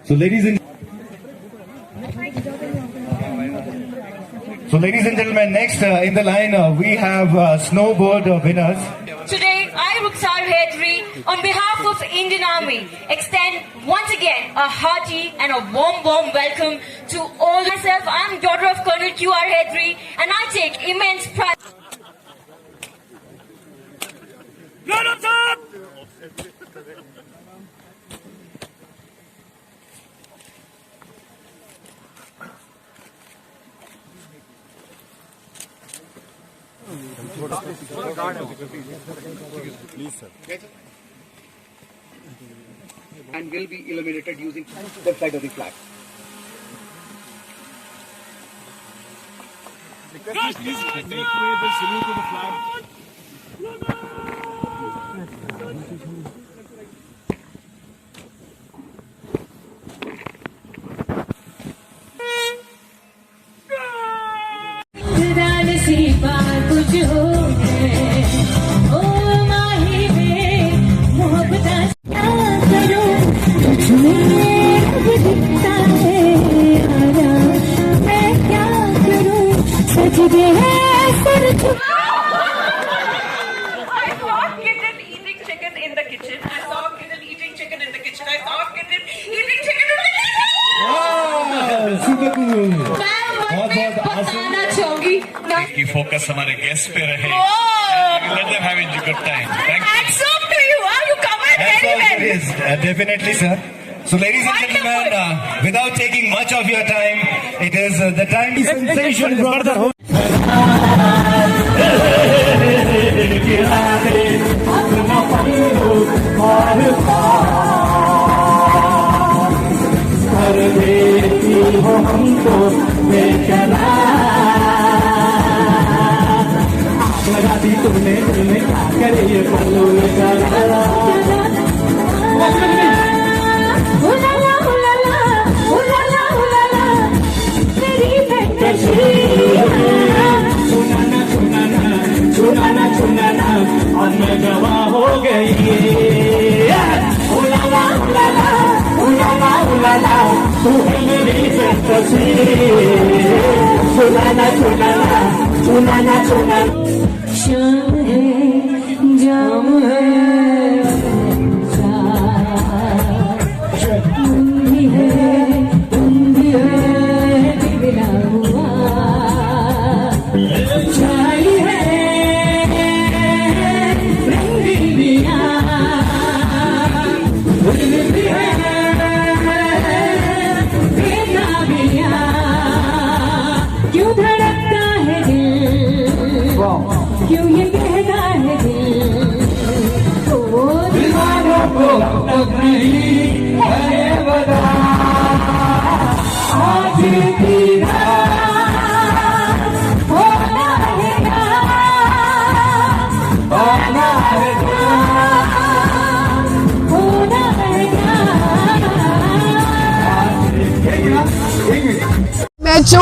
So ladies and gentlemen, next in the line we have snowboard winners. Today, I, Rukhsar Hedri, on behalf of Indian Army, extend once again a hearty and a warm welcome to all. Myself, I'm daughter of Colonel Q.R. Hedri, and I take immense pride. Please, sir. And will be illuminated using the side of the flag. Please take away the salute to the flag. कुछ हो ओ माही में मोहब्बत क्या करूं तुझमें दिखता है आया मैं क्या करूं सजदे हैं sir I saw kitten eating chicken in the kitchen. I saw kitten eating chicken in the kitchen. I saw kitten eating chicken in the kitchen. Super cool. मैं बताना चाहूंगी की फोकस हमारे गेस्ट पे रहे. Let them have a good time. Thank you. Hats off to you. You covered very well. Yes, definitely, sir. So, ladies and gentlemen, without taking much of your time, it is the time sensation brought the whole. तुमने क्या करे ये पल्लू चुनाना और मैं गवाह हो गई तू है मेरी चुनाना शाम है जाम है उंधी है बिगड़ा हुआ छाई है रंगीनिया भी है बेताबिया क्यों धड़कता है दिल क्यों ये कहता है दिल तो दीवानों को तब नहीं है बता आज की रात होना है होना मैं जो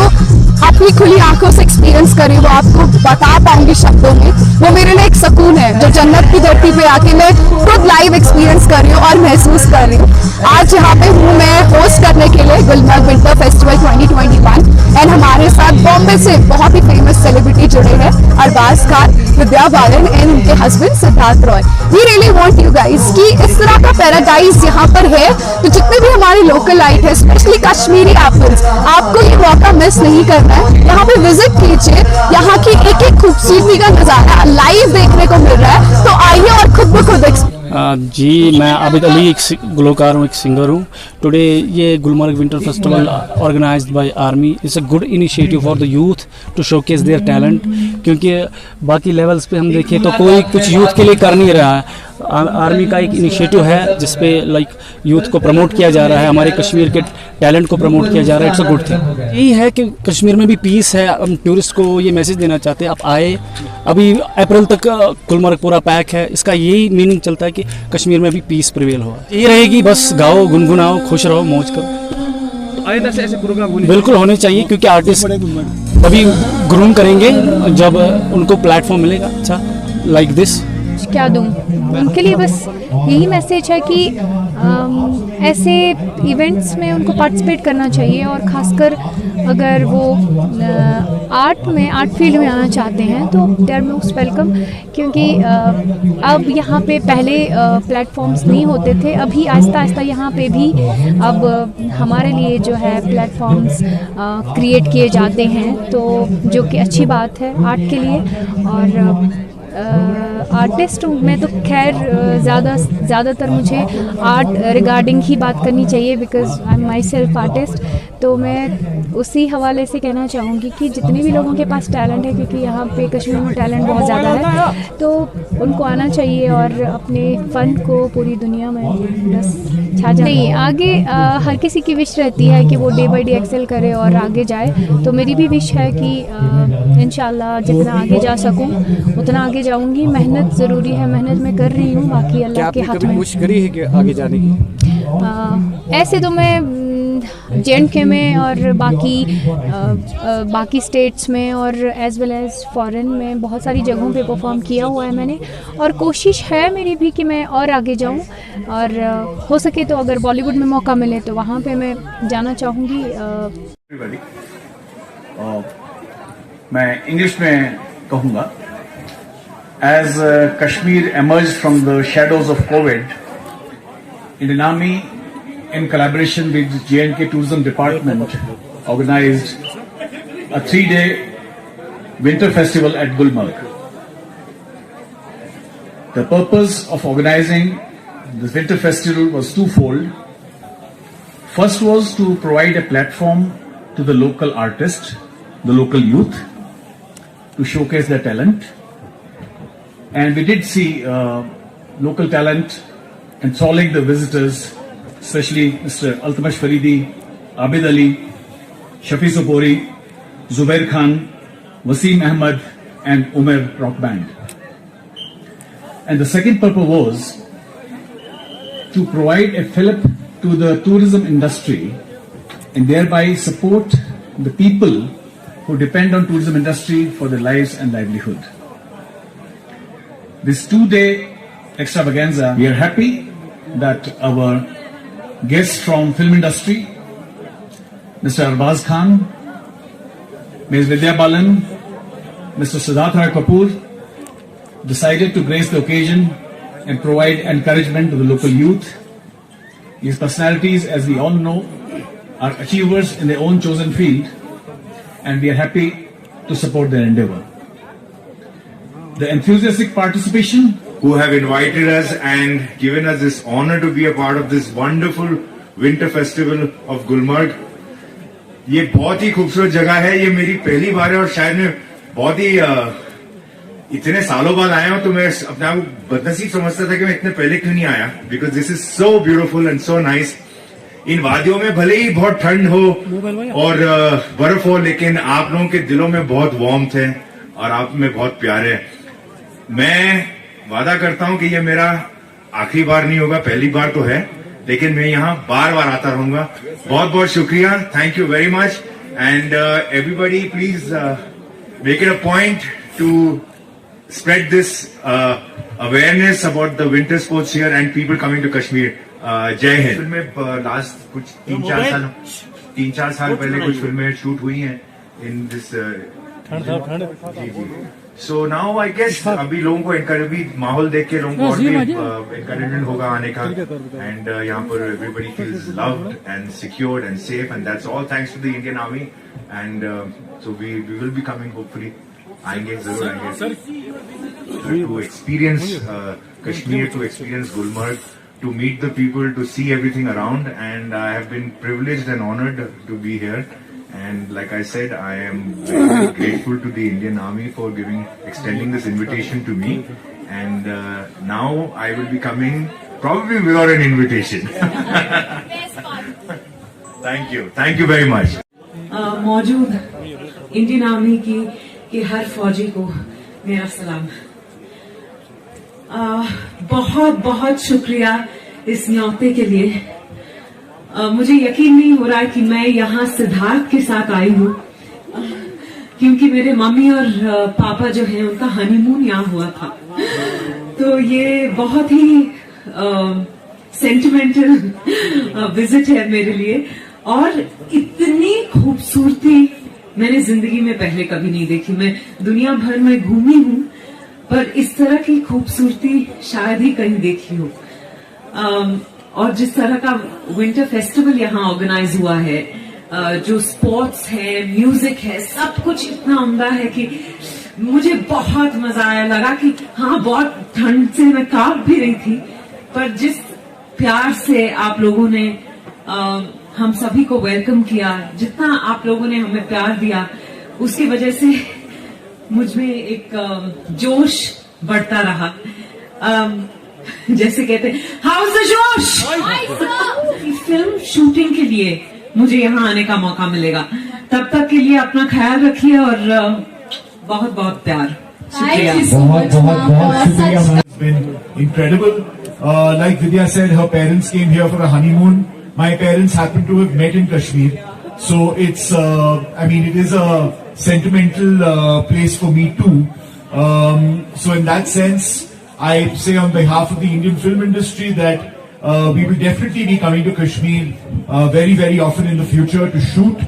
अपनी खुली आंखों से एक्सपीरियंस करी वो आपको बता पाऊंगी शब्दों में। वो मेरे लिए एक सुकून है जो जन्नत की धरती पे आके मैं खुद लाइव एक्सपीरियंस कर रही हूँ और महसूस कर रही हूँ। आज यहाँ पे हूँ मैं होस्ट करने के लिए गुलमर्ग विंटर फेस्टिवल 2021 एंड हमारे साथ बॉम्बे से बहुत ही फेमस सेलिब्रिटी जुड़े हैं, अरबाज खान, विद्या बालन एंड उनके husband Siddharth Roy. We really want you guys कि इस तरह का पैराडाइज यहाँ पर है तो जितने भी हमारे लोकल लाइट है स्पेशली कश्मीरी एप्पल्स, आपको ये मौका मिस नहीं करना है। यहाँ पे विजिट कीजिए, यहाँ की एक एक खूबसूरती का नजारा लाइव देखने को मिल रहा है, तो आइए और खुद ब खुद जी मैं आबिद अली एक गुलकार हूँ, एक सिंगर हूँ। टुडे ये Gulmarg winter festival organized by army it's a good initiative for the youth to showcase their talent, क्योंकि बाकी लेवल्स पे हम देखें तो कोई कुछ यूथ के लिए कर नहीं रहा है। आर्मी का एक इनिशिएटिव है जिसपे लाइक यूथ को प्रमोट किया जा रहा है, हमारे कश्मीर के टैलेंट को प्रमोट किया जा रहा है। It's a good thing. यही है कि कश्मीर में भी पीस है। हम टूरिस्ट को ये मैसेज देना चाहते हैं, आप आए। अभी अप्रैल तक गुलमर्ग पूरा पैक है। इसका यही मीनिंग चलता है कि कश्मीर में भी पीस प्रिवेल हो। ये रहेगी, बस गाओ, गुनगुनाओ, खुश रहो, मौज करो। आइंदा से ऐसे प्रोग्राम बिल्कुल होने चाहिए, क्योंकि आर्टिस्ट तभी ग्रूम करेंगे जब उनको प्लेटफॉर्म मिलेगा अच्छा लाइक दिस। क्या दूं उनके लिए, बस यही मैसेज है कि ऐसे इवेंट्स में उनको पार्टिसिपेट करना चाहिए, और ख़ासकर अगर वो आर्ट फील्ड में आना चाहते हैं तो दे आर मोस्ट वेलकम, क्योंकि अब यहाँ पे पहले प्लेटफॉर्म्स नहीं होते थे, अभी आहिस्ता आहिस्ता यहाँ पे भी अब हमारे लिए जो है प्लेटफॉर्म्स क्रिएट किए जाते हैं, तो जो कि अच्छी बात है आर्ट के लिए। और आर्टिस्ट हूँ मैं, तो खैर ज़्यादातर मुझे आर्ट रिगार्डिंग ही बात करनी चाहिए, because I am my self artist. तो मैं उसी हवाले से कहना चाहूँगी कि जितने भी लोगों के पास टैलेंट है, क्योंकि यहाँ पे कश्मीर में टैलेंट बहुत ज़्यादा है, तो उनको आना चाहिए और अपने फ़न को पूरी दुनिया में बस छा जाए। नहीं, आगे हर किसी की विश रहती है कि वो डे बाई डे एक्सेल करे और आगे जाए, तो मेरी भी विश है कि इंशाल्लाह जितना आगे जा सकूँ उतना आगे जाऊँगी। मेहनत ज़रूरी है, मेहनत मैं कर रही हूँ, बाकी अल्लाह के हाथ में। कोशिश करी है कि आगे जाने की? ऐसे तो मैं JNK में और बाकी स्टेट्स में और एज़ वेल एज़ फॉरेन में बहुत सारी जगहों पे परफॉर्म किया हुआ है मैंने, और कोशिश है मेरी भी कि मैं और आगे जाऊं, और हो सके तो अगर बॉलीवुड में मौका मिले तो वहाँ पे मैं जाना चाहूँगी। मैं इंग्लिश में कहूँगा, as Kashmir emerged from the shadows of COVID, Indian Army in collaboration with JNK Tourism Department organized a 3-day winter festival at Gulmarg. The purpose of organizing this winter festival was twofold. First was to provide a platform to the local artists, the local youth, to showcase their talent. And we did see local talent enthralling the visitors, especially Mr. Altamash Faridi, Abid Ali, Shafi Sopori, Zubair Khan, Wasim Ahmad, and Umer Rock Band. And the second purpose was to provide a fillip to the tourism industry and thereby support the people who depend on tourism industry for their lives and livelihood. This 2-day extravaganza, we are happy that our guests from film industry, Mr. Arbaz Khan, Ms. Vidya Balan, Mr. Siddharth Rai Kapoor, decided to grace the occasion and provide encouragement to the local youth. These personalities, as we all know, are achievers in their own chosen field, and we are happy to support their endeavor. The enthusiastic participation, who have invited us and given us this honor to be a part of this wonderful winter festival of Gulmarg. ये बहुत ही खूबसूरत जगह है, ये मेरी पहली बार है और शायद मैं बहुत ही इतने सालों बाद आया हूं, तो मैं अपने आप को बदनसीब समझता था कि मैं इतने पहले क्यों नहीं आया, because this is so beautiful and so nice. इन वादियों में भले ही बहुत ठंड हो और बर्फ हो, लेकिन आप लोगों के दिलों में बहुत वार्मथ है और आप में बहुत प्यार है। मैं वादा करता हूं कि ये मेरा आखिरी बार नहीं होगा, पहली बार तो है, लेकिन मैं यहाँ बार बार आता रहूंगा। बहुत बहुत शुक्रिया, thank you very much, and everybody please make it a point two spread this awareness about the winter sports here and people coming to Kashmir. जय हिंद। फिल्में लास्ट कुछ 3-4 साल पहले कुछ फिल्में शूट हुई हैं in this ji. So now I guess अभी लोगों को अभी माहौल देख के लोगों को और भी एनकरेजमेंट होगा आने का, एंड यहाँ पर everybody feels loved and secured and safe, and that's all thanks to the Indian army, and so we will be coming hopefully. आएंगे, जरूर आएंगे to experience Kashmir, to experience Gulmarg, to meet the people, to see everything around, and I have been privileged and honored to be here. And like I said, I am very, very grateful to the Indian Army for extending this invitation to me. And now I will be coming probably without an invitation. Thank you very much. मौजूद Indian army की हर फौजी को मेरा सलाम। बहुत बहुत शुक्रिया इस न्योते के लिए। मुझे यकीन नहीं हो रहा है कि मैं यहाँ सिद्धार्थ के साथ आई हूँ, क्योंकि मेरे मम्मी और पापा जो हैं उनका हनीमून यहाँ हुआ था। तो ये बहुत ही सेंटिमेंटल विजिट है मेरे लिए। और इतनी खूबसूरती मैंने जिंदगी में पहले कभी नहीं देखी। मैं दुनिया भर में घूमी हूँ, पर इस तरह की खूबसूरती शायद ही कहीं देखी हो। और जिस तरह का विंटर फेस्टिवल यहाँ ऑर्गेनाइज हुआ है, जो स्पोर्ट्स है, म्यूजिक है, सब कुछ इतना उम्दा है कि मुझे बहुत मजा आया। लगा कि हाँ, बहुत ठंड से मैं कांप भी रही थी, पर जिस प्यार से आप लोगों ने हम सभी को वेलकम किया, जितना आप लोगों ने हमें प्यार दिया, उसकी वजह से मुझ में एक जोश बढ़ता रहा। जैसे कहते हैं, हाउ इज द जोश। फिल्म शूटिंग के लिए मुझे यहाँ आने का मौका मिलेगा। तब तक के लिए अपना ख्याल रखिए और बहुत बहुत प्यार। शुक्रिया। बहुत शुक्रिया। It's been incredible. Like Vidya said, her parents came here for a honeymoon. My parents happened to have met in Kashmir. So it's, it is a sentimental place for me too. So in that sense, I say on behalf of the Indian film industry that we will definitely be coming to Kashmir very, very often in the future to shoot.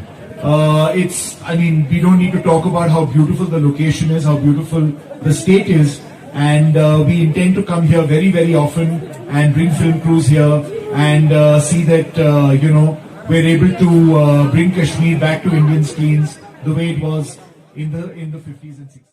We don't need to talk about how beautiful the location is, how beautiful the state is. And we intend to come here very, very often and bring film crews here and see that, we're able to bring Kashmir back to Indian screens the way it was in the 50s and 60s.